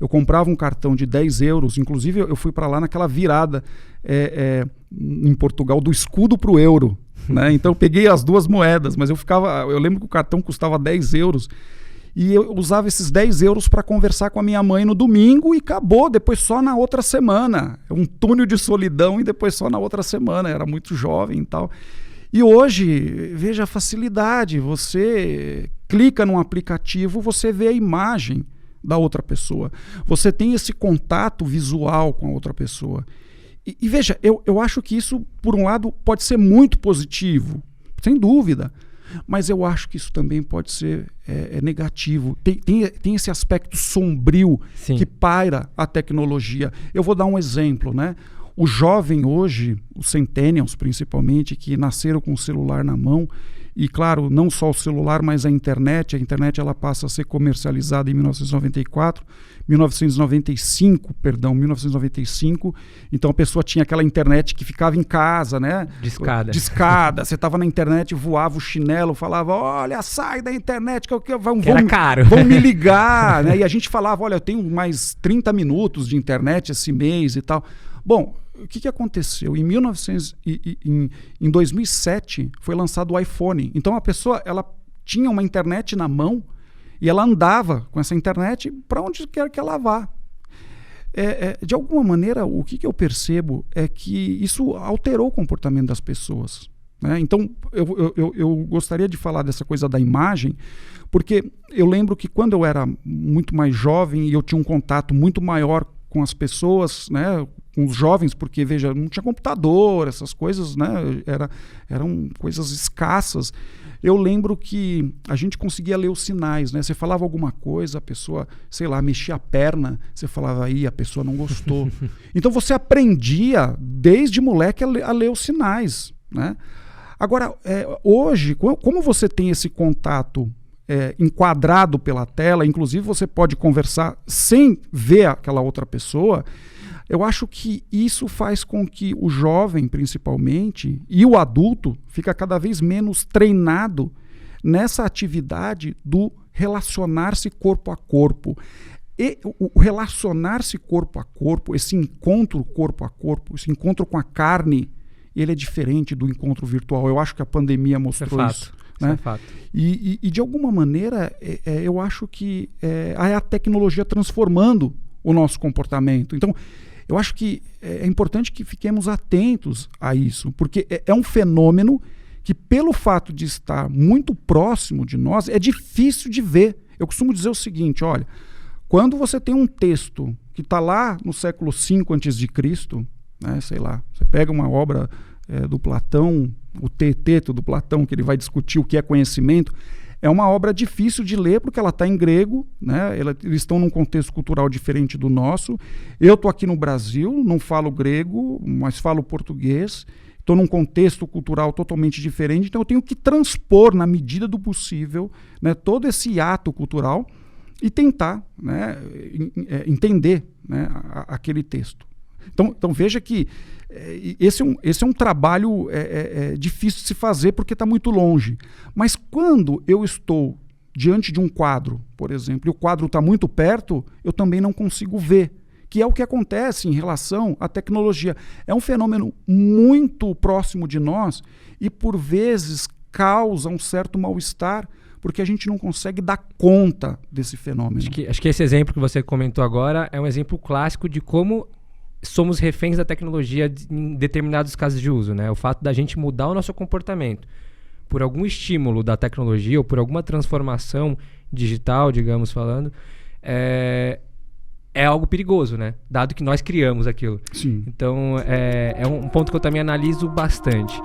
eu comprava um cartão de 10 euros, inclusive eu fui para lá naquela virada em Portugal do escudo para o euro, né? Então eu peguei as duas moedas, mas eu lembro que o cartão custava 10 euros e eu usava esses 10 euros para conversar com a minha mãe no domingo e acabou, depois só na outra semana. Um túnel de solidão e depois só na outra semana, era muito jovem e tal. E hoje, veja a facilidade, você clica num aplicativo, você vê a imagem da outra pessoa. Você tem esse contato visual com a outra pessoa. E veja, eu acho que isso, por um lado, pode ser muito positivo, sem dúvida, mas eu acho que isso também pode ser negativo. Tem esse aspecto sombrio Sim. que paira a tecnologia. Eu vou dar um exemplo, né? O jovem hoje, os centennials principalmente, que nasceram com o celular na mão, e claro, não só o celular, mas a internet ela passa a ser comercializada em 1995, então a pessoa tinha aquela internet que ficava em casa, né? Discada, você estava na internet, voava o chinelo, falava, olha, sai da internet, era caro. Vão me ligar, né? E a gente falava, olha, eu tenho mais 30 minutos de internet esse mês e tal. Bom, o que aconteceu? Em 2007 foi lançado o iPhone. Então a pessoa ela tinha uma internet na mão e ela andava com essa internet para onde quer que ela vá. De alguma maneira, o que eu percebo é que isso alterou o comportamento das pessoas, né? Então eu gostaria de falar dessa coisa da imagem, porque eu lembro que quando eu era muito mais jovem e eu tinha um contato muito maior com as pessoas, né, com os jovens, porque, veja, não tinha computador, essas coisas, né, eram coisas escassas. Eu lembro que a gente conseguia ler os sinais, né? Você falava alguma coisa, a pessoa, sei lá, mexia a perna, você falava, aí a pessoa não gostou. Então você aprendia, desde moleque, a ler os sinais, né? Agora, hoje, como você tem esse contato enquadrado pela tela, inclusive você pode conversar sem ver aquela outra pessoa, eu acho que isso faz com que o jovem, principalmente, e o adulto, fica cada vez menos treinado nessa atividade do relacionar-se corpo a corpo. E o relacionar-se corpo a corpo, esse encontro corpo a corpo, esse encontro com a carne, ele é diferente do encontro virtual. Eu acho que a pandemia mostrou isso. Né? É fato. E de alguma maneira, eu acho que é a tecnologia transformando o nosso comportamento. Então, eu acho que é importante que fiquemos atentos a isso, porque é um fenômeno que, pelo fato de estar muito próximo de nós, é difícil de ver. Eu costumo dizer o seguinte, olha, quando você tem um texto que está lá no século V a.C., né, sei lá, você pega uma obra do Platão, o Teeteto do Platão, que ele vai discutir o que é conhecimento, é uma obra difícil de ler porque ela está em grego, né? Eles estão num contexto cultural diferente do nosso. Eu estou aqui no Brasil, não falo grego, mas falo português, estou num contexto cultural totalmente diferente, então eu tenho que transpor, na medida do possível, né, todo esse ato cultural e tentar, né, entender, né, aquele texto. Então veja que esse é um trabalho difícil de se fazer porque está muito longe. Mas quando eu estou diante de um quadro, por exemplo, e o quadro está muito perto, eu também não consigo ver, que é o que acontece em relação à tecnologia. É um fenômeno muito próximo de nós e, por vezes, causa um certo mal-estar, porque a gente não consegue dar conta desse fenômeno. Acho que esse exemplo que você comentou agora é um exemplo clássico de como somos reféns da tecnologia em determinados casos de uso, né? O fato da gente mudar o nosso comportamento por algum estímulo da tecnologia ou por alguma transformação digital, digamos falando, é algo perigoso, né? Dado que nós criamos aquilo. Sim. Então, é um ponto que eu também analiso bastante.